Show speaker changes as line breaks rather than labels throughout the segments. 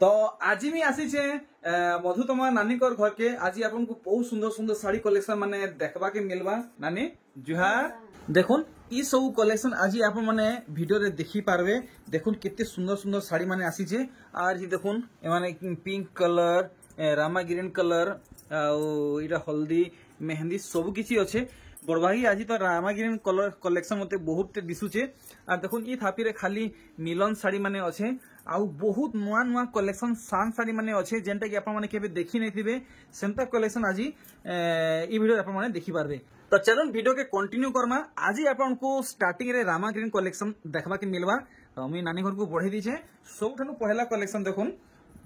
तो आज भी आसीचे मधुतमा नानी घर के आज आपन को बहुत सुंदर सुंदर साड़ी कलेक्शन माने देखबा के मिलवा नानी जुहार देखुन ई सब कलेक्शन आज आप माने वीडियो रे देखि पारबे। देखुन कितने सुंदर सुंदर साड़ी माने आसीचे आज देखुन माने पिंक कलर रामा ग्रीन कलर इरा हल्दी मेहंदी सब किछि अच्छे बड़भागी आज तो रामा ग्रीन कलर कलेक्शन मते बहुत दिसुचे और देखुन ई थापी रे खाली मिलन साड़ी माने अच्छे आउ बहुत नुआ नुआ कलेक्शन सान साड़ी माने अच्छे जेनटा कि आपण माने केबे देखि नै थिबे सेंता कलेक्शन आज ई वीडियो आपण माने देखि पारबे। तो चलो वीडियो के कंटिन्यू करमा। आज आपण को स्टार्टिंग रे रामा ग्रीन कलेक्शन देखबा के मिलवा। तो मी नानी घर को बढ़े दीछे सबठानु पहला कलेक्शन देखुन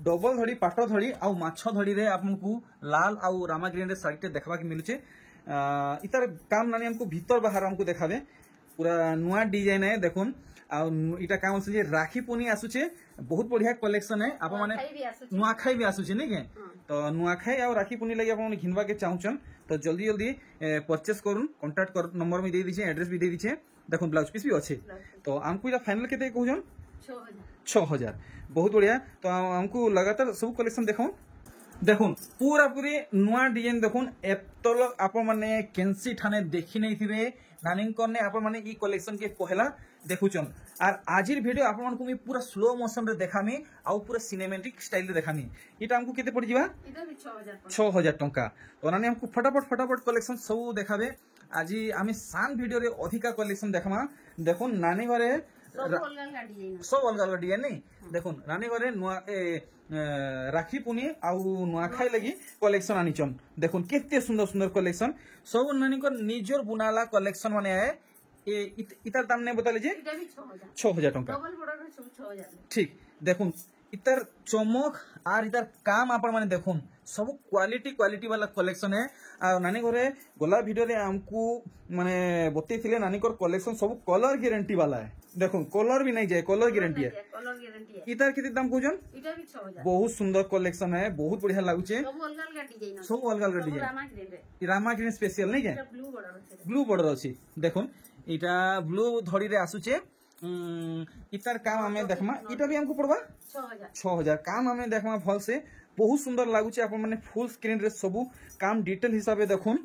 डबल धड़ी पाट धड़ी आउ माछ धड़ी रे आपन को लाल आउ रामा ग्रीन रे साड़ी देखबा के मिलुचे। इतार काम नानी हमको भीतर बाहर हमको देखाबे पूरा नुआ डिजाइन है देखुन इटा काम से राखी पुनी आसुचे बहुत बढ़िया कलेक्शन है आप माने नुआखाई भी आसुचे नहीं के तो नुआखाई और राखी पुनी लगे आप घिनवा के चाहूचन तो जल्दी जल्दी परचेस करूँ कांटेक्ट कर नंबर में दे दीजिए एड्रेस भी दे दीजिए। देखो ब्लाउज पीस भी अच्छे तो हमको इटा फाइनल केते कहउजन 6000 बहुत बढ़िया। तो हमको लगातार सब कलेक्शन देखो देखुन पूरा पूरी नुआ डिजाइन देखुन एतल आप माने केंसी ठाने देखि नै थिबे नानी करने आप माने ई कलेक्शन के पहला देखुचन और आजिर वीडियो आप मानकु मी पूरा स्लो मोशन रे देखामी आउ पूरा सिनेमैटिक स्टाइल रे देखामी। इटा हमको केते पड़ जिवा इटा भी 6000 टंका। तो नानी हमको फटाफट कलेक्शन सब देखाबे। आज आमी सान वीडियो रे अधिका कलेक्शन देखमा। देखुन नानी घरे सब अलग अलग डिजाइन नहीं देखुन नानी घरे नुआ राखी पुनी आउ नुआखाई लगी कलेक्शन आनीचन। देखुन केते सुंदर सुंदर कलेक्शन सब नानी को निजर बुनाला कलेक्शन माने है इतार दाम नहीं बता लीजिए 6000 टंका ठीक। देखुन इतर चमक और इतर काम आप माने देखुन सब क्वालिटी वाला कलेक्शन है। आ नानी घरे गोला वीडियो रे हमको माने बतई थिले नानी को कलेक्शन सब कलर गारंटी वाला है। देखो कलर भी नहीं जाए कलर गारंटी है। इतर कितने दाम कहजन बहुत सुंदर कलेक्शन है बहुत बढ़िया लागुचे सब अलग अलग डिजाइन रामा ग्रीन स्पेशल नहीं के ब्लू बॉर्डर अच्छी देखुन इटा ब्लू धड़ी रे आसुचे इतार काम हमें देखमा इटा भी हमको पड़वा 6000 काम हमें देखमा भल से बहुत सुंदर लागुचे आप माने फुल स्क्रीन रे सब काम डिटेल हिसाब से देखुन।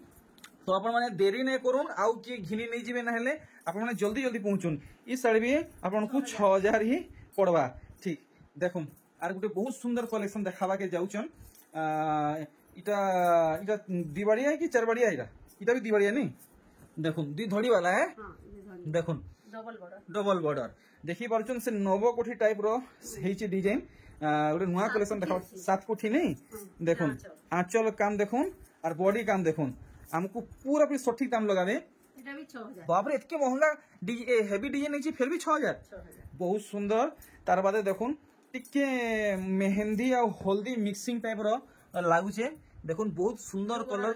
तो आप माने देरी नहीं करूँ आउ किए घिनी नहीं जीवे ना हेले आप माने जल्दी जल्दी पहुंचुन ई साड़ी भी आपन को 6000 ही पड़वा ठीक। देखुन आर गुटे बहुत सुंदर कलेक्शन देखाबा के जाउचन इटा इटा दिवाड़िया है कि चारबाड़िया इटा भी दिवाड़िया नहीं देखुन दी धड़ी वाला है देखुन डबल बॉर्डर देखी पार्छन से नव कोठी टाइप रो हेची डिजाइन गोटे नुआ कलेक्शन देखो 7 कोठी नहीं देखुन आंचल काम देखुन और बॉडी काम देखुन हमको पूरा पूरी सठिक दाम लगावे बाप रे इतके महंगा हेवी डिजाइन नहीं फिर भी 6000 बहुत सुंदर। तार बादे देखुन टिके मेहंदी और हल्दी मिक्सिंग टाइप रो लागुचे देखुन बहुत सुंदर कलर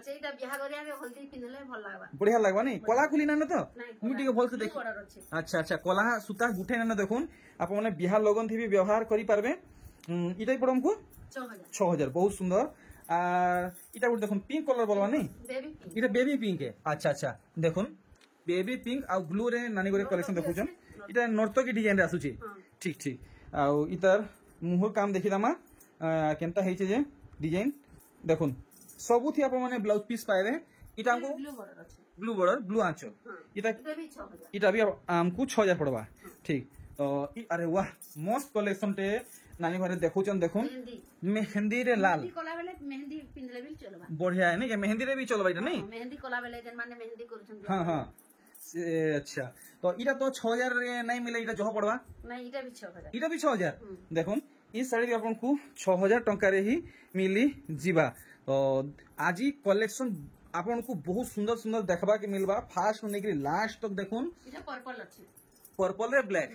बढ़िया लगवा नहीं कला खुली ना तो मुझे भल से देख अच्छा कला सूता गुठे ना देखुन आप मैंने बिहार लगन थी भी व्यवहार करी पारबे। इटा पड़ो हमको 6000 बहुत सुंदर। इटा गोटे देखुन पिंक कलर बोलवा नहीं इटा बेबी पिंक है अच्छा देखुन बेबी पिंक आ ब्लू रे नानी गोरे कलेक्शन देखुचन इटा नर्तकी डिजाइन रे आसुची ठीक आउ इतार मुहर काम देखि दामा केनता हेचे जे डिजाइन देखुन सबु थी आप माने ब्लाउज पीस पाए इटा हमको ब्लू बॉर्डर ब्लू आंचल इटा भी हमको 6000 पड़वा ठीक। तो अरे वाह मस्त कलेक्शन टे नानी घरे देखुचन देखुन मेहंदी रे लाल बढ़िया है नहीं के मेहंदी रे भी चलबा इटा नहीं मेहंदी कोला बेले जन माने मेहंदी करूछन हां अच्छा तो इटा तो 6000 रे नहीं मिले इटा जह पड़वा नहीं इटा भी 6000 देखुन इस साड़ी आपन को 6000 टंका रे ही मिली जीवा। तो आज कलेक्शन आपन को बहुत सुंदर सुंदर देखबा के मिलबा फास्ट होने के लास्ट तक देखुन पर्पल रे ब्लैक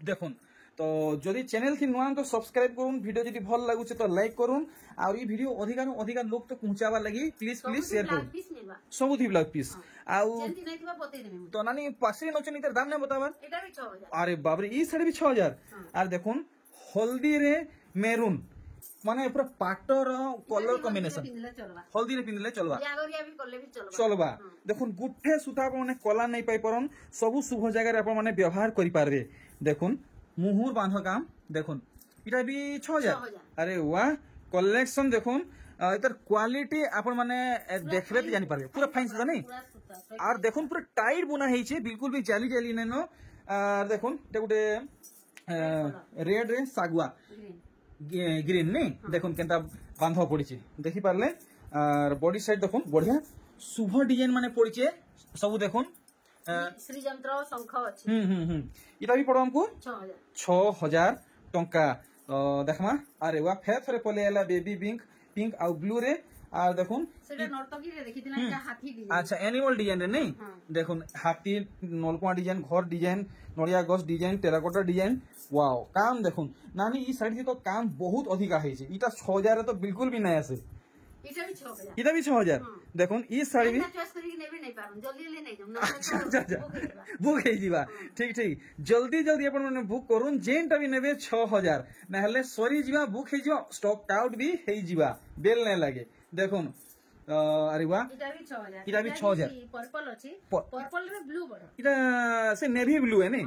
देखुन। तो जदि चैनल थी नुआ तो सब्सक्राइब करूँ वीडियो जदि भल लगुचे तो लाइक करूँ और ये वीडियो अधिका लोग तो पहुंचावा लगी प्लीज शेयर करूँ सब थी ब्लाउज पीस आउ तो नानी पासे नचन इधर दाम नहीं बतावा अरे बाबरे ई साड़ी भी 6000 और देखुन हल्दी रे मेरून माने पूरा पाटर कलर कॉम्बिनेशन हल्दी रे पिनले चलबा देखुन गुठे सुता माने कला नहीं पाई परन सब शुभ जगह रे आप माने व्यवहार करि पारबे। देखुन मुहुर बांध काम देखुन इटा भी 6000 अरे वाह कलेक्शन देखुन इतर क्वालिटी आपण माने देखबे त जानि पारबे पूरा फाइन से नहीं और देखुन पूरा टाइट बुना हेइछे बिल्कुल भी जाली जाली नेनो और देखुन ते गुटे रेड रे सागुआ ग्रीन नहीं देखुन केनता बांधवा पड़ीछे देखि पारले और बॉडी साइड देखुन बढ़िया शुभ डिजाइन माने पड़ीछे सब देखुन
श्री यंत्र शंख अछि
इटा भी पड़ो हमको 6000 टंका देखमा अरे वाह फेर फेर पले आला बेबी पिंक आ ब्लू रे आ देखुन
सेटा नर्तकी रे देखिथिना एटा हाथी डिजाइन
अच्छा एनिमल डिजाइन रे नहीं देखुन हाथी नलकुआ डिजाइन घर डिजाइन नड़िया गछ डिजाइन टेराकोटा डिजाइन वाओ काम देखुन नानी ई साइड तो काम बहुत अधिका है इटा 6000 तो बिल्कुल भी नहीं आसे इटा भी 6000 देखुन ई साड़ी भी बुक है जीवा ठीक ठीक जल्दी जल्दी अपन माने बुक करूं जेनटा भी नेबे 6000 ना हले सरी जीवा बुक है जीवा स्टॉक आउट भी है जीवा बेल नहीं लागे देखुन अरे वाह इटा भी 6000
पर्पल अछि पर्पल रे ब्लू बड़
इटा से नेवी ब्लू है नहीं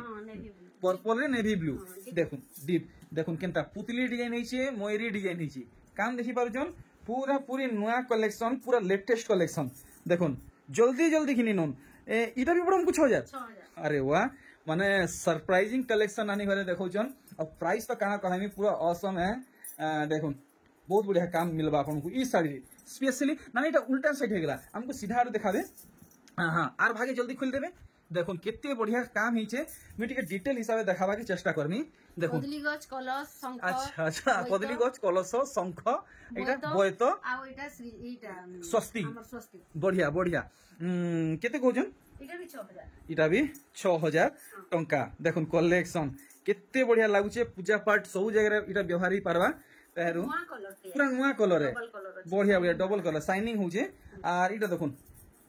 पर्पल रे नेवी ब्लू देखुन डीप देखुन केनता पुतली डिजाइन है मयूरी डिजाइन है काम देखि पारुछन पूरा पूरी नया कलेक्शन पूरा लेटेस्ट कलेक्शन देखुन जल्दी जल्दी घिनी नोन इटा भी बड़ा कुछ 6000 अरे वाह माने सरप्राइजिंग कलेक्शन आनी घरे देखौछन और प्राइस तो कहां कहमी पूरा ऑसम है देखुन बहुत बढ़िया काम मिलबा आपन को ई साड़ी स्पेशली ना इटा उल्टा साइड हे गेला हमको सीधा दिखा दे हां आर भागे जल्दी खोल देबे देखुन केते बढ़िया काम हिचे मी टिके डिटेल हिसाब देखाबा के चेष्टा करमी देखुन
पदली गछ कलश शंख
अच्छा पदली गछ कलश शंख एटा बोयतो
आ एटा श्री एटा
स्वस्ति
हमर स्वस्ति
बढ़िया बढ़िया केते कहजन इटा भी 6000 टंका देखुन कलेक्शन केते बढ़िया लागुचे पूजा पाठ सब जगह इटा व्यवहार ही पारबा तेहरु पूरा नुआ कलर है बढ़िया बढ़िया डबल कलर शाइनिंग होजे और इटा देखुन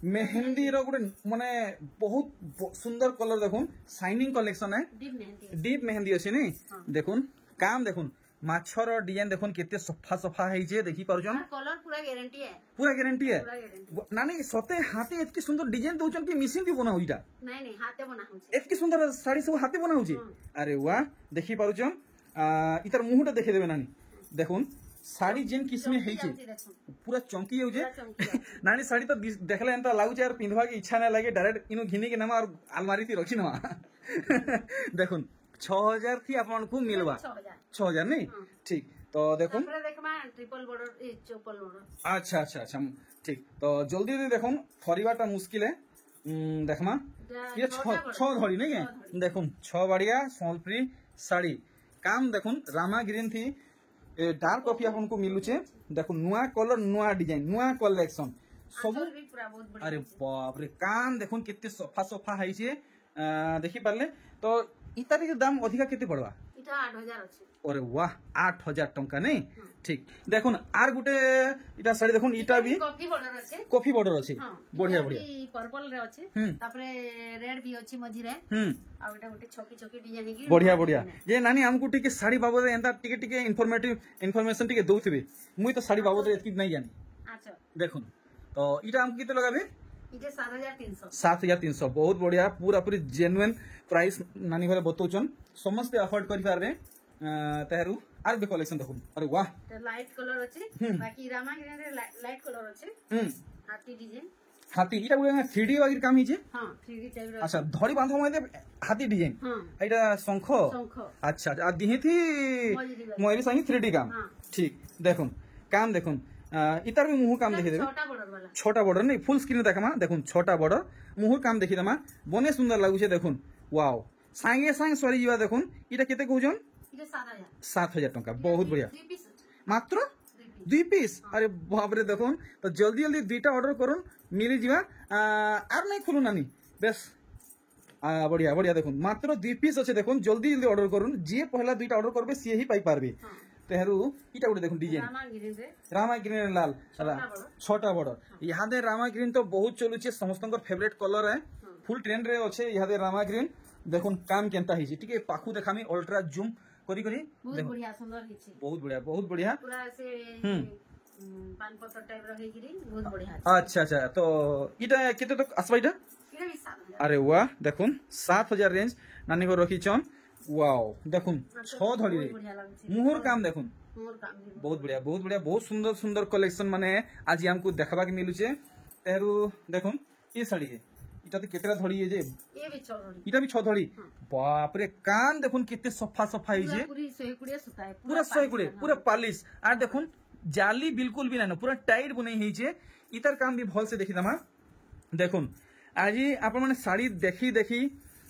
मेहंदी रो गुटे माने बहुत सुंदर कलर देखुन शाइनिंग कलेक्शन है डीप मेहंदी अछि नहीं देखुन काम देखुन माछर डिजाइन देखुन केते सफा सफा है जे देखि पारुछन
कलर पूरा गारंटी है
नानी सते हाथे एतकी सुंदर डिजाइन दोचन कि मिसिंग भी बना होइटा
नहीं हाथे बना होछि
एतकी सुंदर साड़ी सब हाथे बना होछि अरे वाह देखि पारुछन इतर मुहटा देखे देबे नानी देखुन साड़ी जेन किस्म है पूरा चमकी होजे नानी साड़ी तो देखले एंता लागु यार पिंधवा के इच्छा ना लगे डायरेक्ट इनु घिनी के नमा और अलमारी थी रखी नमा देखुन 6000 थी आपन को मिलवा 6000 नहीं ठीक तो देखुन
ट्रिपल बॉर्डर चौपल बॉर्डर
अच्छा अच्छा अच्छा ठीक तो जल्दी जल्दी देखुन फरीबाटा मुश्किल है देखमा ये 6 घड़ी नहीं है देखुन 6 बढ़िया सोलप्री साड़ी काम देखुन रामा ग्रीन थी डार्क कॉफी आपन को मिलुचे देखो नुआ कलर नुआ डिजाइन नुआ कलेक्शन सब अरे बाप रे काम देखुन कितने सफा सफा है छे देखि पारले तो इतारी के दाम अधिका केते पड़वा
इटा 8000 अछि
अरे वाह 8000 टंका नहीं ठीक देखुन आर गुटे इटा साड़ी देखुन इटा भी कॉफी बॉर्डर अछि बढ़िया बढ़िया
पर्पल रे अछि तापरे रेड भी अछि मझी रे आ एटा गुटे छोकी छोकी डिजाइन की
बढ़िया बढ़िया जे नानी हमको टिके साड़ी बाबत एंता टिके टिके इन्फॉर्मेशन टिके दउथिबे मुई तो साड़ी बाबत एतकी नहीं जानी
अच्छा देखुन
तो इटा हम किते लगाबे
इजे 7300
7300 बहुत बढ़िया पूरा पूरी जेन्युइन प्राइस नानी घरे बतौचन समस्त अफोर्ड करि पारबे तेहरु आर बे कलेक्शन देखुन अरे वाह
लाइट कलर अछि बाकी रामा ग्रीन रे लाइट कलर अछि हाथी डिजाइन
हाथी इटा गुले 3D वागिर काम हिचे
हां 3D टाइप रो
अच्छा धड़ी बांधो मते हाथी डिजाइन एटा शंख अच्छा आ दिही थी मयूरी संगी 3D काम ठीक देखुन काम देखुन इतार भी मुंह काम देखि देबे छोटा बॉर्डर नहीं फुल स्क्रीन देखमा देखुन छोटा बॉर्डर मुंह काम देखि दमा बने सुंदर लागु छे देखुन वाओ सांगे सांग सरी जीवा देखुन इटा केते कहउजन
इटा
7000 टंका बहुत बढ़िया मात्र 2 पीस अरे बाप रे देखुन तो जल्दी जल्दी दुईटा ऑर्डर करूँ मिली जीवा आर नहीं खुलू नानी बेस बढ़िया बढ़िया देखुन मात्र 2 पीस अच्छे देखुन जल्दी जल्दी ऑर्डर करूँ जी पहला दुईटा ऑर्डर करबे सी ही पाई पारबे तेहरू इटा गुटे देखुन डिजाइन रामा ग्रीन लाल छोटा बॉर्डर यहाँ दे रामा ग्रीन तो बहुत चलुचे समस्त फेवरेट कलर है फुल ट्रेंड रे अच्छे यहाँ दे रामा ग्रीन देखुन काम केनता हिची टिके पाखु देखामी अल्ट्रा जूम करी करी
बहुत बढ़िया सुंदर हिची
बहुत बढ़िया
पूरा से पान पत्तर टाइप रो हेगिरी बहुत बढ़िया
अच्छा अच्छा तो इटा केते तो आसबा इटा अरे वाह देखुन 7000 रेंज नानी को रखी चन ওয়াও দেখুন 6 ধড়ি রে
बढ़िया लाଗୁଛି
मुहर काम देखुन
मोर काम भी
बहुत बढ़िया बहुत सुंदर सुंदर कलेक्शन माने आज हमको देखबा के मिलुचे तेरू देखुन ये साड़ी है इटा तो केतरा धड़ी है जे
ये भी छोड़ी
इटा भी 6 धड़ी बाप रे कान देखुन कितने सफा सफा है जे
पूरी 120 सुता है
पूरा 120 पूरा पालिश और देखुन जाली बिल्कुल भी ना पूरा टाइट बनै है जे इतर काम भी भल से देखि दमा देखुन आज आप माने साड़ी देखी देखी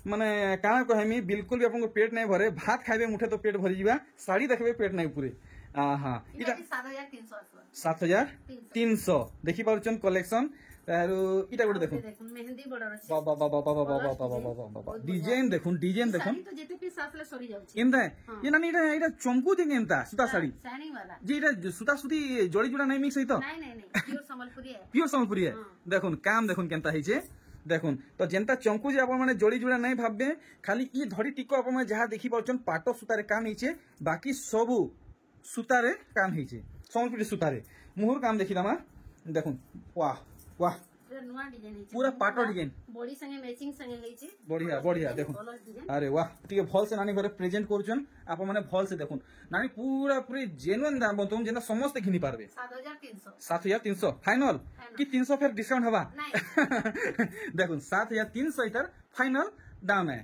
माने काना कहमी बिल्कुल भी आपको पेट नहीं भरे भात खाइबे मुठे तो पेट भरी जीवा साड़ी देखबे पेट नहीं पूरे हाँ
इटा 7300
7300 देखि पारुचन कलेक्शन तारो इटा गोटे देखुन
देखुन मेहंदी बॉर्डर अछि
बाबा डिजाइन देखुन देखुन
तो जेते पीस आसले सरी जाउछि
एंता ये नानी इटा चमकू दिन एंता सुता साड़ी
शाइनिंग वाला
जी इटा सुता सुती जोड़ी जोड़ा नहीं मिक्स होइतो
नहीं प्योर संबलपुरी है
प्योर संबलपुरी है देखुन काम देखुन केंता हिचे देखुन तो जेंता चंकू जे आपण माने जोड़ी जोड़ा नहीं भाबबे खाली ई धड़ी टिको आपण माने जहा देखि पाउचन पाटो सुतारे काम हिचे बाकी सबु सुतारे काम हिचे संबलपुरी सुतारे मुहर काम देखि दामा देखुन वाह वाह
नुआ डिजाइन है
पूरा पाटो डिजाइन
बॉडी संगे मैचिंग संगे लेछि
बढ़िया देखुन अरे वाह टिके भल से नानी घरे प्रेजेंट करछन आप माने भल से देखुन नानी पूरा पूरी जेन्युइन दाम बतम जेना समस्त घिनी पारबे 7300 फाइनल कि 300 फिर डिस्काउंट हवा देखुन 7300 इतर फाइनल दाम है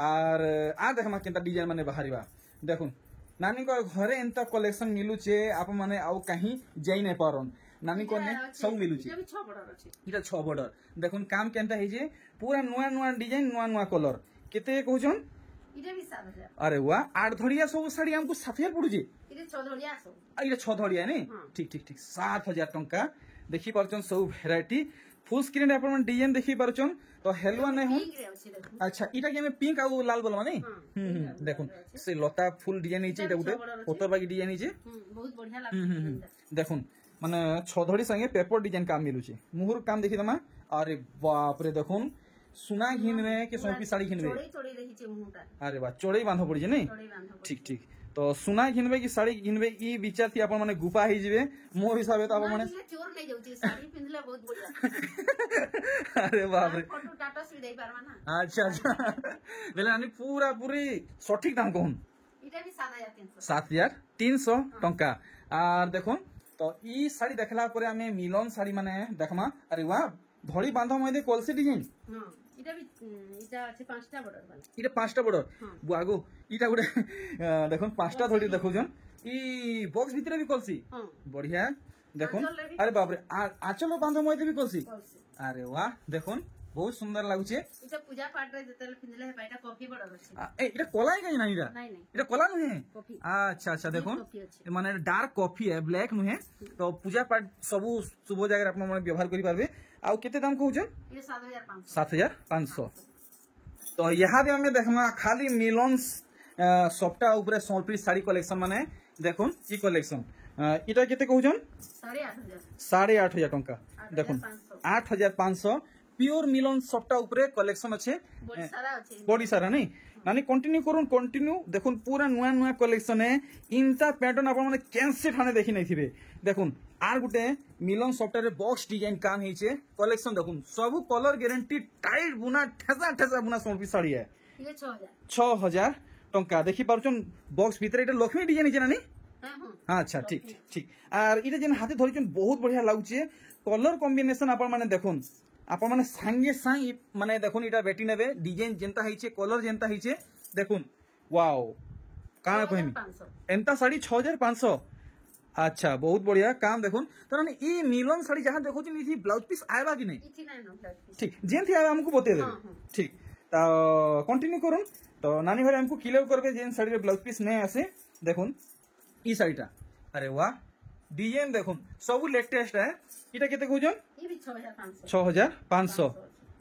और आ देखमा केंता डिजाइन माने बाहरिबा देखुन नानी को घरे एंता कलेक्शन मिलुचे आप माने आउ कहीं जाई नहीं पारन नानी को ने सब मिलुचे
इटा भी 6 बॉर्डर अछि
इटा 6 बॉर्डर देखुन काम केंता है जे पूरा नुआ डिजाइन नुआ कलर केते कहउछन
इटा भी 7000
अरे वाह 8 धड़िया सब साड़ी हमको 7000 पड़ुजे
इटा 6 धड़िया सब
इटा 6 धड़िया नहीं ठीक 7000 टंका देखि पारछन सब वैरायटी फुल स्क्रीन रे अपन डिजाइन देखि पारछन तो हेलवा नहीं हो अच्छा इटा के में पिंक आ लाल बोलवा नहीं देखुन से लता फुल डिजाइन नीचे इटा गुटे पोतर बाकी डिजाइन नीचे
बहुत बढ़िया लागै
देखुन माने 6 धड़ी संगे पेपर डिजाइन काम मिलुचे मुहर काम देखि दमा अरे बाप रे देखुन सुना घिनवे के सोपी साड़ी घिनवे
चोड़ी देखि छै मुहटा
अरे वाह चोड़ी बांधो पड़ी जे नहीं ठीक तो सुना घिनवे की साड़ी घिनवे ई विचार थी अपन माने गुफा ही जिवे मो हिसाब तो अपन माने
चोर नहीं जाउची साड़ी पिनले बहुत बढ़िया
अरे बाप रे
फोटो टाटस भी देई परवा ना
अच्छा बेले आनी पूरा पूरी सठिक दाम कहून
इटा भी 7300
7300 टंका और देखो तो ई साड़ी देखला परे हमें मिलन साड़ी माने देखमा अरे वाह धड़ी बांधा मय दे कलसी डिजाइन
हां इटा अछि 5टा बॉर्डर वाला
इटा 5टा बॉर्डर बुआगो इटा गुडे देखो 5टा धड़ी देखुजन ई बॉक्स भीतर भी कलसी बढ़िया देखो अरे बाप रे आचल बांधा मय दे भी कलसी अरे वाह देखो बहुत सुंदर लागुचे
इटा पूजा पाठ रे जतले पिनले है पाइटा कॉफी बॉर्डर अछि
ए इटा कोला है कि नहीं इटा
नहीं
इटा कोला नु है
कॉफी
अच्छा देखो माने डार्क कॉफी है ब्लैक नु है तो पूजा पाठ सब शुभ जगह अपन माने व्यवहार करि पारबे आ केते दाम कहउछन
ये 7500
7500 तो यहाँ भी हमें देखमा खाली मिलन्स सप्ताह ऊपर संबलपुरी साड़ी कलेक्शन माने देखुन ई कलेक्शन इटा केते कहउछन 8500 टंका देखुन 8500 प्योर मिलन सप्ताह ऊपर कलेक्शन अच्छे बड़ी सारा नहीं नानी कंटिन्यू करूँ कंटिन्यू देखुन पूरा नुआ कलेक्शन है इनता पैटर्न आप कैंसे ठाने देखी नहीं थे देखुन are Gute Milan software box design काम है कलेक्शन देखुन सब कलर गारंटी टाइट बुना ठेसा बुना संबलपुरी साड़ी है 6000 टंका देखी पार्छन बॉक्स भीतर एटा लक्ष्मी डिजाइन है नानी हाँ अच्छा ठीक और इटा जेन हाथे धरिछन बहुत बढ़िया लागुचे कलर कॉम्बिनेशन आपण माने देखुन आपण माने संगे संग माने देखुन इटा बेटी नेबे डिजाइन जेंता हिचे कलर जेंता हिचे देखुन वाओ काना कहमी एंता साड़ी 6500 अच्छा बहुत बढ़िया काम देखुन तो नानी ई मिलन साड़ी जहां देखो छी नी ब्लाउज पीस आएबा कि नहीं ठीक जेन थी आए हमको बते देबे ठीक तो कंटिन्यू करूं तो नानी घरे हमको क्लियर करबे जेन साड़ी रे ब्लाउज पीस नहीं आसे देखुन ई साड़ीटा अरे वाह डिजाइन देखुन सब लेटेस्ट है इटा केते कहउजन
ये भी
6500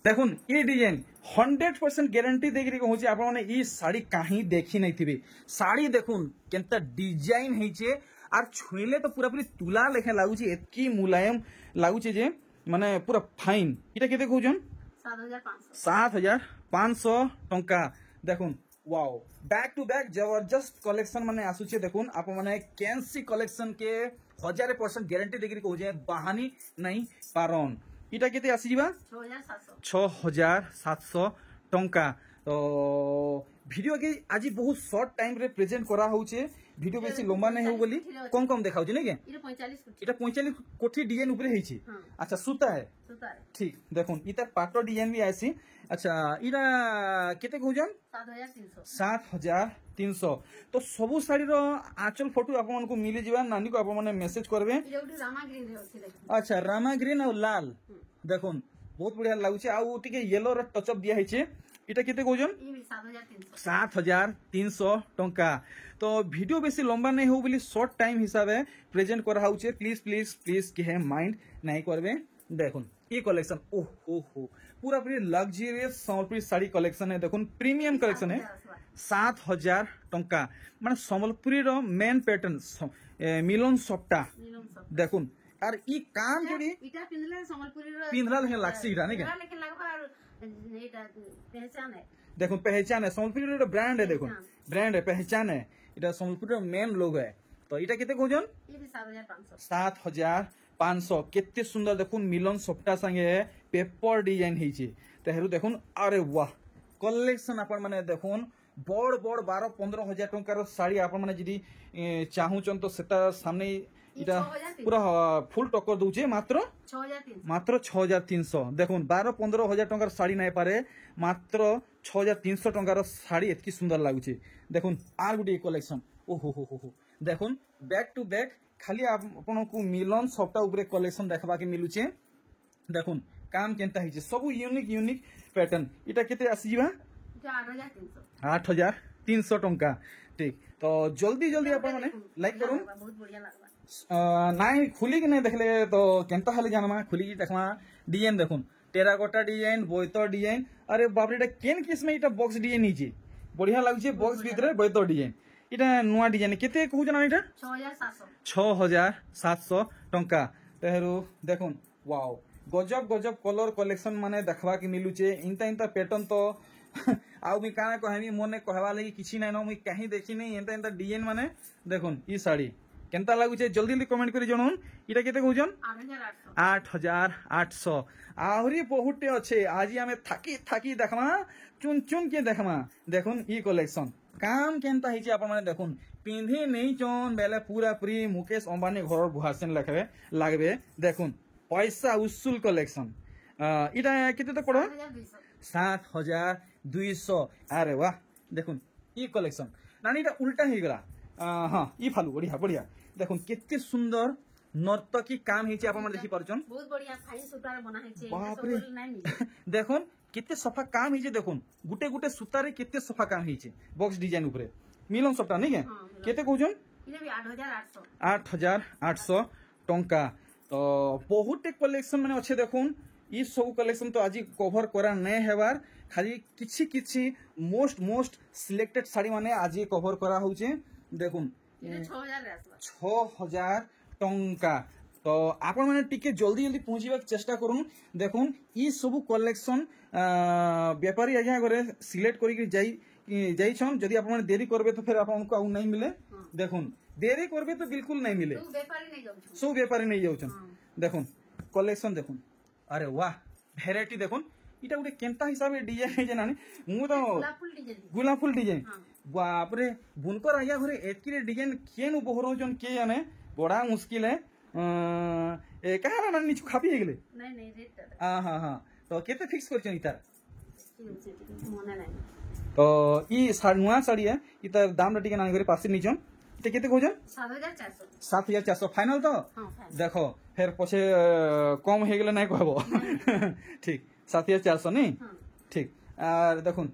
देखुन ये डिजाइन 100% गारंटी देकरी कहूची आपण माने ई साड़ी काहे देखी नहीं थिबे साड़ी देखुन केनता डिजाइन हेचे आर छुईले तो पूरा पूरी तुला लेखे लागुची एतकी मुलायम लागुची जे माने पूरा फाइन इटा केते कहउजन 7500 टंका देखुन वाओ बैक टू बैक जबरदस्त कलेक्शन माने आसुचे देखुन आप माने कैंसी कलेक्शन के 1000% गारंटी देकरी कहूचे बहानी नहीं पारन इटा केते आसी जीवा 6700 टंका तो ভিডিও के आज बहुत शॉर्ट टाइम रे प्रेजेंट करा होचे ভিডিও বেশি লম্বা নাই हो बोली कम कम देखाउछ नै के
এটা 45 ফুট
এটা 45 কোটি ডিজাইন উপরে হেইছি আচ্ছা সুতা है
সুতা
ঠিক দেখুন ইতা পাটো ডিজাইন भी आसी अच्छा इरा केते कहउजन 7300 तो सबु साड़ी रो आंचल फोटो आपन को मिली जीवा नानी को आपन माने मैसेज करबे
এটা উঠি রামা গ্রিন রে আছে দেখুন
अच्छा रामा ग्रीन और लाल देखुन बहुत बढ़िया लागुचे आ टिके येलो रो टच अप दिया हेचे इटा केते कहउजन
ই 7300
7300 टंका तो वीडियो बेसी लंबा नहीं हो बोली शॉर्ट टाइम हिसाबे प्रेजेंट करा होचे प्लीज प्लीज प्लीज के है माइंड नहीं करबे देखुन ये कलेक्शन ओह हो पूरा पूरी लग्जरियस सम्बलपुरी साड़ी कलेक्शन है देखुन प्रीमियम कलेक्शन है 7000 टंका माने सम्बलपुरी रो मेन पैटर्न मिलन सप्ता देखुन আর ই কাম যদি
এটা পিনলে সম্বলপুরি रो
পিনলা লেখা লাগছে এটা নাকি
এটা লেখা লাগবা আর এটা পहचान है
देखो पहचान है सम्बलपुरी रो ब्रांड है देखो ब्रांड है पहचान है এটা সম্বলপুরি रो मेन लोगो है तो এটা केते कहजन
ये 7500
7500 केते सुंदर देखुन मिलन सप्ता संगे पेपर डिजाइन हेची तेहरु देखुन अरे वाह कलेक्शन अपन माने देखुन बड़ बड़ 12-15 हजार टंकार साड़ी अपन माने जदी चाहूचन तो सेटा सामने इटा पूरा फुल टक्कर दूचे मात्र 6300 देखुन 12-15 हजार टंकार साड़ी नहीं पारे मात्र 6300 टंकार साड़ी एतकी सुंदर लागुचे देखुन आर गुडी कलेक्शन ओहो हो देखुन बैक टू बैक खाली आपन को मिलन सप्ता ऊपर कलेक्शन देखबा के मिलुचे देखुन काम केनता हिचे सब यूनिक पैटर्न इटा केते आसी जीवा
এটা
8300 टंका ठीक तो जल्दी अपन माने लाइक करूं
बहुत बढ़िया लागबा
नाई खुली कि नहीं देखले तो केनता हाले जानमा खुली की देखमा डिजाइन देखुन टेराकोटा डिजाइन बोयतो डिजाइन अरे बाप रे केन किस्म इटा बॉक्स डिजाइन नीचे बढ़िया लागुचे बॉक्स भीतर बोयतो डिजाइन इटा नुआ डिजाइन केते कहू जना इटा 6700 टंका तेहरु देखुन वाओ गजब कलर कलेक्शन माने देखबा के मिलुचे इंता पैटर्न तो आउ मी काना कहमी मोने कहवा लगी किछि नै न मी कहीं देखि नै इंता डिजाइन माने देखुन ई साड़ी केनता लागुचे जल्दी कमेंट करी जणुन इटा केते कहउजन 8800 आहुरी बहुते अच्छे आज हमें थाकी देखमा चुन के देखमा देखुन ई कलेक्शन काम केनता हिचे अपन माने देखुन पिंधे नहीं चोन बेले पूरा पूरी मुकेश अंबानी घर बुहासन लागबे देखुन पैसा उसूल कलेक्शन इटा केते तो पड़ो 7200 अरे वाह देखुन ई कलेक्शन नानी इटा उल्टा ही गला हां ई फालू बढ़िया देखुन केते सुंदर नर्तकी काम हिचे अपन देखि परचन
बहुत बढ़िया फाइन सुतार बना हिचे
बाप रे देखुन केते सफा काम हिचे देखुन गुटे सुतारे केते सफा काम हिचे बॉक्स डिजाइन ऊपर मिलन सप्ता नहीं के केते कहउजन
इने भी
8800 टंका तो बहुत कलेक्शन माने अच्छे देखुन ई सब कलेक्शन तो आज कवर करा नै हेबार खाली किछि मोस्ट सिलेक्टेड साड़ी माने आज कवर करा होचे देखुन 6000 टंका तो आपण माने टिके जल्दी पहुंचीबा चेष्टा करूँ देखुन ई सब कलेक्शन व्यापारी आज्ञा घरे सिलेक्ट करिक जाइछन जदि आपण माने देरी करबे तो फिर आपन को आउ नहीं मिले देखुन देरी करबे तो बिल्कुल नहीं मिले सब व्यापारी नहीं जाउछन देखुन कलेक्शन देखुन अरे वाह भेराइटी देखुन इटा गुटे केनता हिसाब डिजाइन है जनानी मु तो गुलाब फुल डिजाइन बाप रे बुनकर आया घरे एतकी डिजाइन केन बहरोजन के जाने बड़ा मुश्किल है ए कहारा ना निचु खापी हे गेले
नहीं रेट
हां तो केते फिक्स करछन इतार
मोना नहीं
तो ई नुआ साड़ी है इतार दाम टिके ना घरे पासे निचन इते केते कहजन 7400 फाइनल तो देखो फिर पछे कम हे गेले नहीं कहबो ठीक 7400 नहीं ठीक और देखुन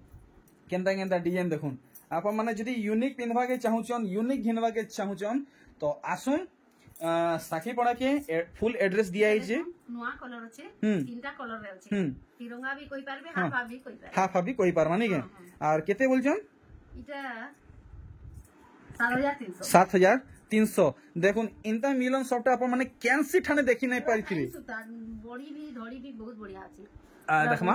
केनता डिजाइन देखुन आपन माने जदी यूनिक पिनवा के चाहूचन यूनिक घिनवा के चाहूचन तो आसुन साखी पड़ा के फुल एड्रेस दिया है
नुआ कलर আছে তিনটা কলর রে আছে তিরঙ্গা भी कोई पारबे हाफ भी कोई
पारबे माने के और केते बोलछन
इटा
7300 देखुन इंता मिलन सबटा अपन माने कैंसी ठाने देखि नहीं पारी थी
बॉडी भी धड़ी भी बहुत बढ़िया আছে
देखमा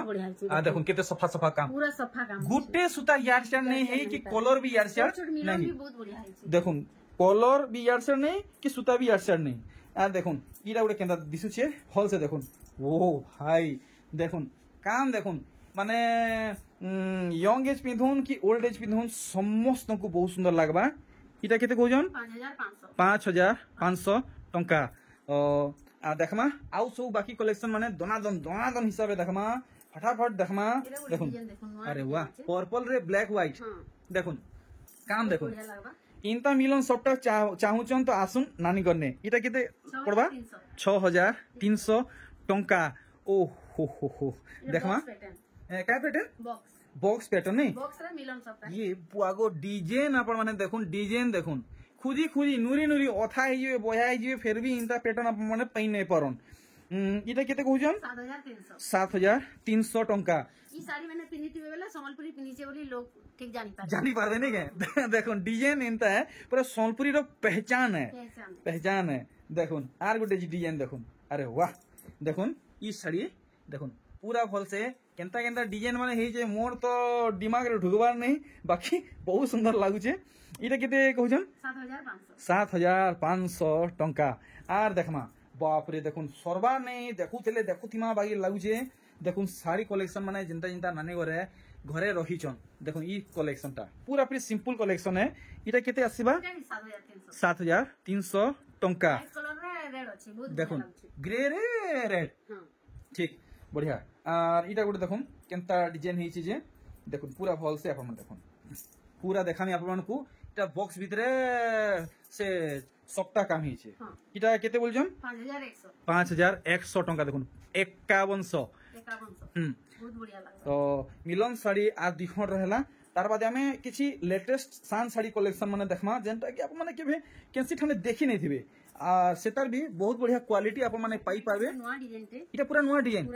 देखुन केते सफा काम
पूरा सफा काम
गुटे सुता यार नहीं है कि कलर भी यार
नहीं बहुत बढ़िया है
देखुन कलर भी यार नहीं कि सुता भी यार नहीं आ देखुन इरा गुटे केंदा दिसुचे हॉल से देखुन ओ भाई देखुन काम देखुन माने यंग एज पिंधुन कि ओल्ड एज पिंधुन समस्त को बहुत सुंदर लगवा इटा केते कहउजन 5500 टंका देखमा आउ सब बाकी कलेक्शन माने दनादन हिसाब से देखमा फटाफट देखमा देखुन अरे वाह पर्पल रे ब्लैक व्हाइट देखुन काम देखुन इनता मिलन सबटा चाहुचन तो आसुन नानी करने इटा केते पड़बा 6300 टंका ओ हो देखमा काय पैटर्न बॉक्स पैटर्न नहीं
बॉक्स रे मिलन सबटा
ये पुआगो डिजाइन आपण माने देखुन डिजाइन देखुन खुदी खुदी नुरी नुरी अथा हे जे बया हे जे फिर भी इनता पैटर्न आपण माने पई नै परन इटा केते कहउजन 7300 टंका
ई साड़ी मैंने पिनिथिबे बेला संबलपुरी पिनिचे बोली लोग ठीक
जानी पारबे नहीं के देखुन डिजाइन इनता है पूरा संबलपुरी रो पहचान है देखुन आर गोटे डिजाइन देखुन अरे वाह देखुन ई साड़ी देखुन पूरा भल से केंता केंता डिजाइन माने हे जे मोर तो दिमाग रे ढुकबार नहीं बाकी बहुत सुंदर लागुचे इटा केते कहउजन 7500 टंका आर देखमा बाप रे देखुन सरबा नहीं देखुथिमा बागी लागुचे देखुन साड़ी कलेक्शन माने जिंता जिंता नानी घरे रहीचन देखुन ई कलेक्शन टा पूरा पूरी सिंपल कलेक्शन है इटा केते आसीबा 7300 टंका देखुन ग्रे रे रेड ठीक बढ़िया और इटा गोटे देखुन केंता डिजाइन हेछि जे देखुन पूरा भल से आपन देखुन पूरा देखामी आपन को इटा बॉक्स भीतरे से सबटा काम हेछि इटा केते बोलजन 5100 टंका देखुन 5100
बहुत बढ़िया लागला
तो मिलन साड़ी आ दिखण रहला तार बाद हमें किछि लेटेस्ट सान साड़ी कलेक्शन माने देखमा जेंटा कि आप माने केबे केनसी ठाने देखि नै थिबे आ सेतार भी बहुत बढ़िया क्वालिटी आप माने पाई पाबे
नवा डिजाइन ते
इटा पूरा नवा डिजाइन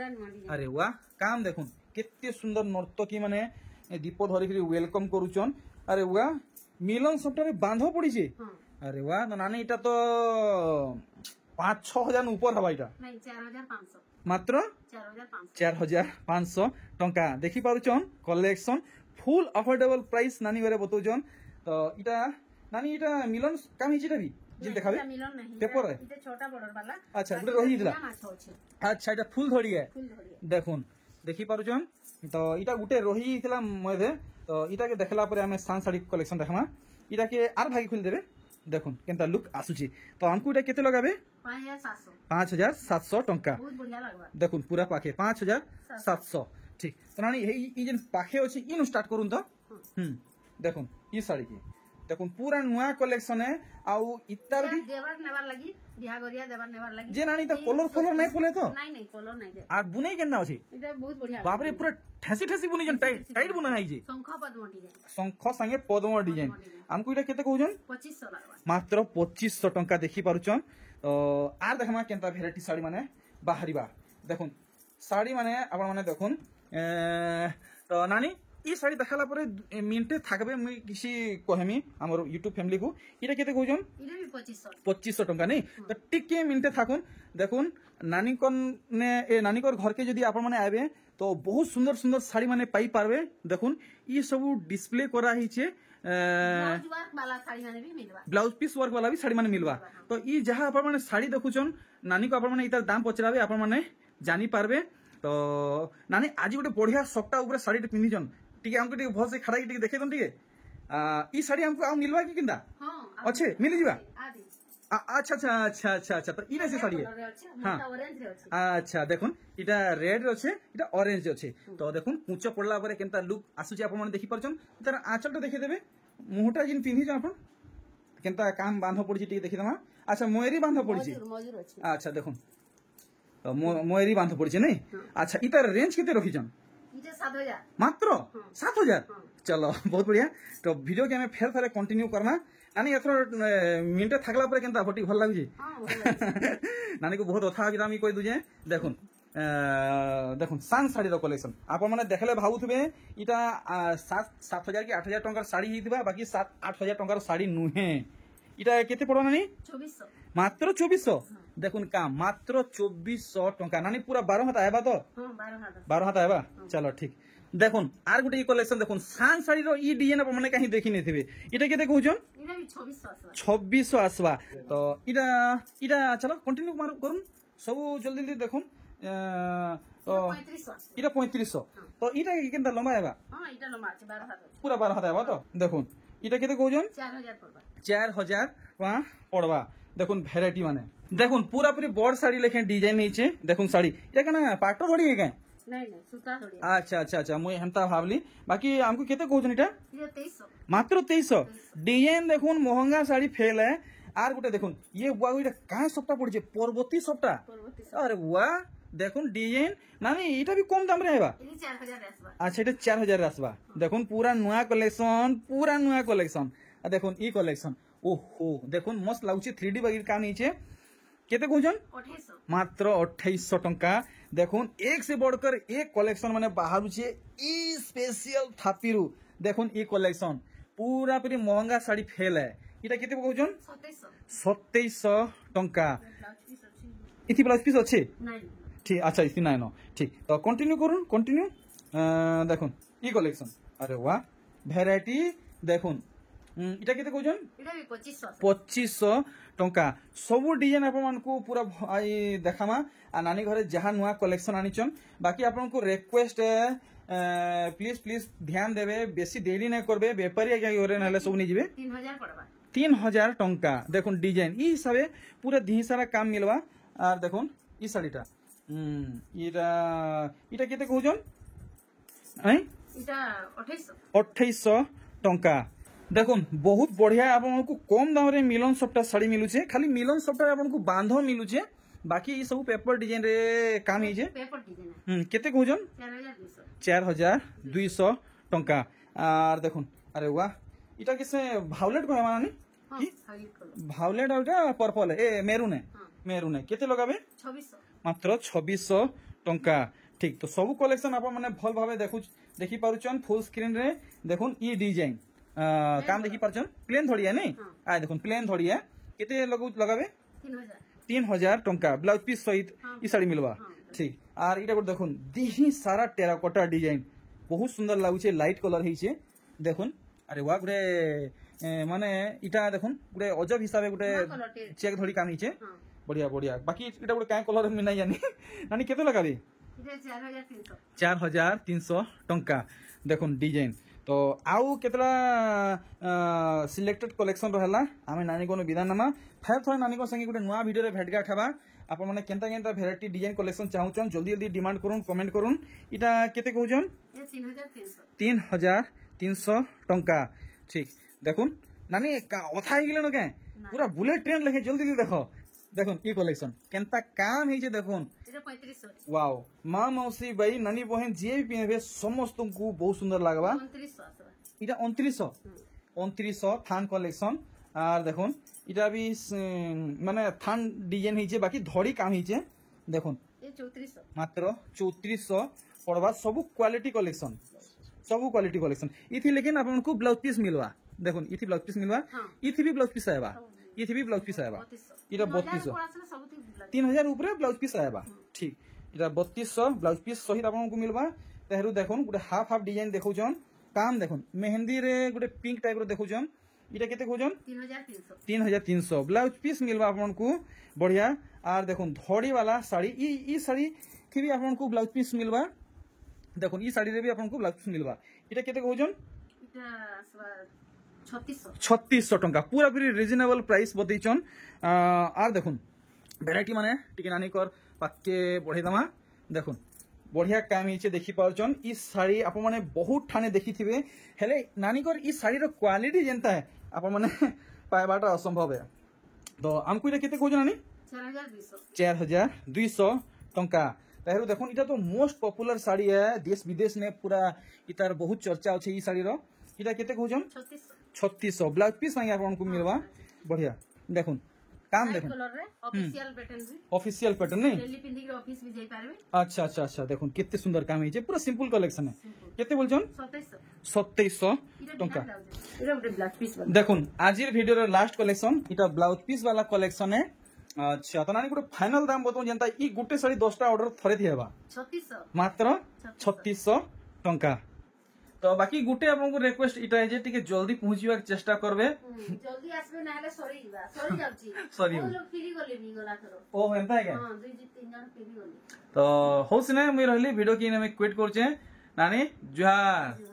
अरे वाह काम देखुन केते सुंदर नर्तकी माने दीप धरिकरी वेलकम करूचन अरे वाह मिलन सबटारे बांधो पड़ी छे अरे वाह नानी इटा तो 5-6 हजार ऊपर हवा इटा
नहीं 4500
मात्र 4500 टंका देखि पारुचन कलेक्शन फुल अफोर्डेबल प्राइस नानी घरे बतौचन तो इटा नानी इटा मिलन काम हिची भी जिन देखाबे
मिलन नहीं
पेपर है
इते छोटा बॉर्डर वाला
अच्छा गुटे रही दिला अच्छा इटा फुल धड़ी है देखुन देखि पारुचन तो इटा गुटे रही थिला मधे तो इटा के देखला परे हमें सान साड़ी कलेक्शन देखमा इटा के आर भागी खोल देबे देखुन केनता लुक आसुची तो हमको इटा केते लगाबे 5700 टंका
बहुत बढ़िया लागबा
देखुन पूरा पाखे 5700 ठीक तो नानी ई जेन पाखे अछि इनु स्टार्ट करूं तो देखुन ई साड़ी की देखुन पूरा नुआ कलेक्शन है आउ इतार भी
देवर नेवर लगी बिहागरिया देवर नेवर लगी
जे नानी तो कलर नहीं फुले तो
नहीं कलर नहीं दे
आ बुनै केना अछि
इटा बहुत बढ़िया
बाप रे पूरा ठेसी बुनै जन टाइट बुना है जे
शंख पद्म डिजाइन
शंख संगे पद्म डिजाइन हमको इटा केते कहउजन
2500 लागबा
मात्र 2500 टंका देखि पारुचन तो आर देखमा केनता भेराइटी साड़ी माने बाहरिबा देखुन साड़ी माने आपण माने देखुन तो नानी ई साड़ी देखाला परे मिनटे थाकबे मुई किसी कहमी हमर YouTube फैमिली को इटा केते कहउजन
इटा भी
2500 टंका नहीं तो टिके मिनटे थाकुन देखुन नानी कोन ने ए नानी कोर घर के जदी आपण माने आबे तो बहुत सुंदर सुंदर साड़ी माने पाई पारबे देखुन ई सब डिस्प्ले करा हिचे ब्लाउज पीस वर्क वाला भी साड़ी माने मिलवा तो ई जहां आपण माने साड़ी देखुचन नानी को आपण माने इतार दाम पचराबे आपण माने जानी पारबे तो नानी आज गोटे बढ़िया सप्ताह ऊपर साड़ी पिंधिचन टिके हमको टिके भल से खड़ा टिके देखे दन टिके ई साड़ी हमको आ मिलवा की किंदा
हां
अच्छे मिल जीवा अच्छा तो ई से साड़ी है हां अच्छा देखुन इटा रेड अच्छे इटा ऑरेंज अच्छे तो देखुन कुंच पड़ला परे केनता लुक आसुची आपण माने देखि परचन तार आंचल तो देखे देबे मुहटा जिन पिंधि छ आपण केनता काम बांधो पड़ी टिके देखि दमा अच्छा मोयरी बांधो पड़ी अच्छा देखुन मोयरी बांधो पड़ी नहीं अच्छा इतार रेंज केते रखी जन
इटा 7000
मात्र 7000 चलो बहुत बढ़िया तो वीडियो के हमें फेर थारे कंटिन्यू करना नानी एथर मिनटे थाकला परे केनता फटी भल लागुजी नानी को बहुत अथा विरामी कहि दुजे देखुन देखुन सान साड़ी रो कलेक्शन आप माने देखले भाबुथबे इटा 7000 की 8000 टंका साड़ी हितबा बाकी 7-8000 टंका साड़ी नुहे इटा केते पड़ो नानी
2400
मात्र 2400 देखुन का मात्र 2400 टंका नानी पूरा 12 हाथ आएबा तो 12 हाथ आएबा चलो ठीक देखुन आर गुटे कलेक्शन देखुन सान साड़ी रो ई डिजाइन अपन माने कहीं देखि नै थिबे इटा केते कहउजन
इटा भी 2600
आसबा तो इटा चलो कंटिन्यू करूँ सब जल्दी जल्दी देखुन तो
3500
इटा 3500 तो इटा केनता लंबा हेबा
हां इटा लंबा আছে 12 हाथ
पूरा 12 हाथ हेबा तो देखुन इटा केते कहउजन
4000 पड़बा
4000 वहां पड़वा देखुन वैरायटी माने देखुन पूरा पूरी बड़ साड़ी लेखे डिजाइन नीचे देखुन साड़ी ये कना पाटो बड़ी है क्या
नहीं नहीं सूता थोड़ी
अच्छा अच्छा अच्छा मुई हेमता भाबली बाकी हमको केते कहउजन इटा
ये 2300
मात्र 2300 डिजाइन देखुन महंगा साड़ी फेल है आर गुटे देखुन ये बुआ इटा का सप्ता पड़जे पर्वती सप्ता अरे वाह देखुन डिजाइन नानी इटा भी कम दाम रे हेबा
ये 4000 आसबा
अच्छा इटा 4000 आसबा देखुन पूरा नुआ कलेक्शन देखुन ई कलेक्शन ओहो देखुन मस्त लाଗୁଛି 3D बागी का नीचे केते कहउजन
2800
मात्र 2800 टंका देखुन एक से बढ़कर एक कलेक्शन माने बाहरुचे ई स्पेशल थापीरु देखुन ई कलेक्शन पूरा पूरी महंगा साड़ी फेल है इटा केते कहउजन 2700 टंका इथि ब्लाउज पीस अच्छे
नहीं
ठीक अच्छा इथि नाइन ठीक तो कंटिन्यू करूँ कंटिन्यू देखुन ई कलेक्शन अरे वाह भेराइटी देखुन इटा केते कहउजन
इटा भी 2500
2500 टंका सबु डिजाइन आपको पूरा देखामा आ नानी घरे जहाँ नुआ कलेक्शन आनीचन बाकी आपको रिक्वेस्ट प्लीज प्लीज ध्यान देवे बेसी देरी नहीं करबे बेपारी आगे सब नहीं जीवे
3000 पड़बा
3000 टंका देखुन डिजाइन ई हिसाबे पूरा दी सारा काम मिलवा और देखुन ई साड़ीटा इटा इटा केते कहउजन
इटा 2800
2800 टंका देखुन बहुत बढ़िया आपको कम दाम रे मिलन सप्टा साड़ी मिलुचे खाली मिलन सप्टा आपको बांध मिलुचे बाकी ये सब पेपर डिजाइन रे काम ही
पेपर डिजाइन
केते कहउजन 4200 टंका और देखुन अरे वाह इटा किसे भावलेट को मानानी की भावलेट आउटा पर्पल ए मेरून है केते लगाबे
2600
मात्र 2600 टंका ठीक तो सब कलेक्शन आप माने भल भाबे देखि पारुचन फुल स्क्रीन रे देखुन ई डिजाइन काम देखि पारुचन प्लेन थोड़ी है नहीं आ देखुन प्लेन थोड़ी है केते लगाबे 3000 टंका ब्लाउज पीस सहित ई साड़ी मिलवा ठीक और इटा देखुन दिही सारा टेराकोटा डिजाइन बहुत सुंदर लागुचे लाइट कलर हिचे देखुन अरे वाह गुटे माने इटा देखुन गुटे अजब हिसाबे गुटे चेक धड़ी काम हिचे बढ़िया बढ़िया बाकी इटा गुटे काय कलर में नहीं जानी नानी केते लगाबे 4300 टंका देखुन डिजाइन तो आउ केतला सिलेक्टेड कलेक्शन रहला आमे नानी को विदा नामा फेर थोड़ा नानी को संगे गुटे नुआ वीडियो रे भेटगा खाबा आप माने केनता केनता वेराइटी डिजाइन कलेक्शन चाहुचन जल्दी जल्दी डिमांड करूँ कमेंट करूँ इटा केते कहउजन 3300 टंका ठीक देखुन नानी अथा ही गेले न के पूरा बुलेट ट्रेन लेखे जल्दी जल्दी देखो देखुन ई कलेक्शन केनता काम ही जे देखुन
इटा 3500
वाओ मां मौसी भाई नानी बहन जे भी पिनबे समस्त को बहुत सुंदर लागबा
2900
इटा 2900 थान कलेक्शन और देखुन इटा भी माने थान डिजाइन हिचे बाकी धड़ी काम हिचे देखुन
ये 3400
मात्र 3400 पड़वा सब क्वालिटी कलेक्शन इथि लेकिन आपको ब्लाउज पीस मिलवा देखुन इथि ब्लाउज पीस मिलवा इथि भी ब्लाउज पीस आएबा इथि भी ब्लाउज पीस आएबा इटा 3200 3000 ऊपर ब्लाउज पीस आएबा ठीक इटा 3200 ब्लाउज पीस सहित आपको मिलवा तेहरू देखुन गुटे हाफ हाफ डिजाइन देखौजन काम देखुन मेहंदी रे गुटे पिंक टाइप रो देखौजन इटा केते कहउजन 3300 ब्लाउज पीस मिलवा आपको बढ़िया और देखुन धड़ी वाला साड़ी ई साड़ी थी भी आपको ब्लाउज पीस मिलवा देखुन ई साड़ी रे भी आपको ब्लाउज पीस मिलवा इटा केते कहउजन
इटा
3600 टंका पूरा पूरी रिजनेबल प्राइस बतैचन और देखुन वेराइटी माने टिके नानी कर पाके बढ़े दमा देखुन बढ़िया काम हिचे देखि पारचन ई साड़ी आप माने बहुत ठाने देखि थिबे हेले नानी कर ई साड़ी रो क्वालिटी जेंता है आप माने पाइबाटा असंभव है तो हमको इटा केते कहउजन नानी 4200 टंका तेहरू देखुन इटा तो मोस्ट पॉपुलर साड़ी है देश विदेश ने पूरा इतार बहुत चर्चा अछि ई साड़ी रो इटा केते कहउजन 3600 ब्लाउज पीस संगे आपको मिलवा बढ़िया देखुन काम देखुन ऑफिशियल पैटर्न नहीं
डेली पिंदी के ऑफिस भी जाई पारबे
अच्छा अच्छा अच्छा देखुन कितने सुंदर काम हिचे पूरा सिंपल कलेक्शन है केते बोलछन 2700 टंका
इटा गुटे ब्लाउज पीस
देखुन आजिर वीडियो रो लास्ट कलेक्शन इटा ब्लाउज पीस वाला कलेक्शन है अच्छा तो नानी गुटे फाइनल दाम बताऊं जनता ई गुटे साड़ी 10टा ऑर्डर थरे थिएबा
3600
मात्र 3600 टंका तो बाकी गुटे आपको रिक्वेस्ट इटा है जे टिके जल्दी पहुंचीबा चेष्टा करबे
जल्दी आसबे नाले सरी जाउची
सरी
लोग फ्री गले नी गला करो
ओ हेंता है क्या
हां 2-3 जन फ्री गले
तो हौ सिने मुई रहली वीडियो की क्विट करछे नानी जुहार।